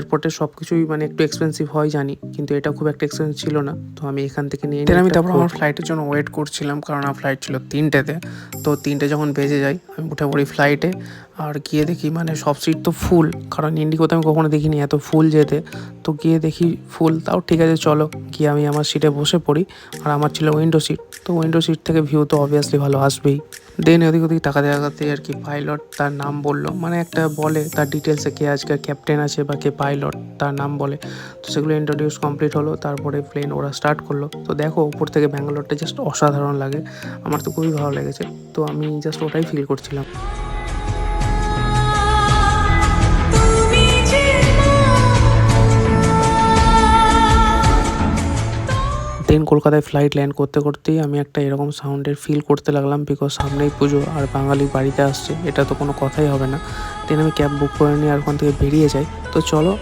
এয়ারপোর্টে সব কিছুই মানে একটু এক্সপেন্সিভ হয় জানি, কিন্তু এটা খুব একটা এক্সপেন্সিভ ছিল না, তো আমি এখান থেকে নিয়ে নিই। আমি তারপর আমার ফ্লাইটের জন্য ওয়েট করছিলাম, কারণ আমার ফ্লাইট ছিল 3টেতে। তো 3টে যখন বেজে যায় আমি উঠে পড়ি ফ্লাইটে, আর গিয়ে দেখি মানে সব সিট তো ফুল, কারণ ইন্ডিগোতে আমি কখনো দেখিনি এত ফুল যেতে। তো গিয়ে দেখি ফুল, তাও ঠিক আছে চলো, গিয়ে আমি আমার সিটে বসে পড়ি। আর আমার ছিল উইন্ডো সিট, তো উইন্ডো সিট থেকে ভিউ তো অবভিয়াসলি ভালো আসবেই। দেন এদিক ওদিক তাকাতে তাকাতে আর কি পাইলট তার নাম বললো, মানে একটা বলে তার ডিটেলসে কে আজকে ক্যাপ্টেন আছে বা কে পাইলট তার নাম বলে। তো সেগুলো ইন্ট্রোডিউস কমপ্লিট হলো, তারপরে প্লেন ওরা স্টার্ট করলো। তো দেখো উপর থেকে ব্যাঙ্গালোরটা জাস্ট অসাধারণ লাগে, আমার তো খুবই ভালো লেগেছে। তো আমি জাস্ট ওটাই ফিল করছিলাম। দেন কলকাতায় ফ্লাইট ল্যান্ড করতে করতেই আমি একটা এরকম সাউন্ডের ফিল করতে লাগলাম, বিকজ সামনেই পুজো আর বাঙালি বাড়িতে আসছে, এটা তো কোনো কথাই হবে না। দেন আমি ক্যাব বুক করে নিয়ে আর ওখান থেকে বেরিয়ে যাই। তো চলো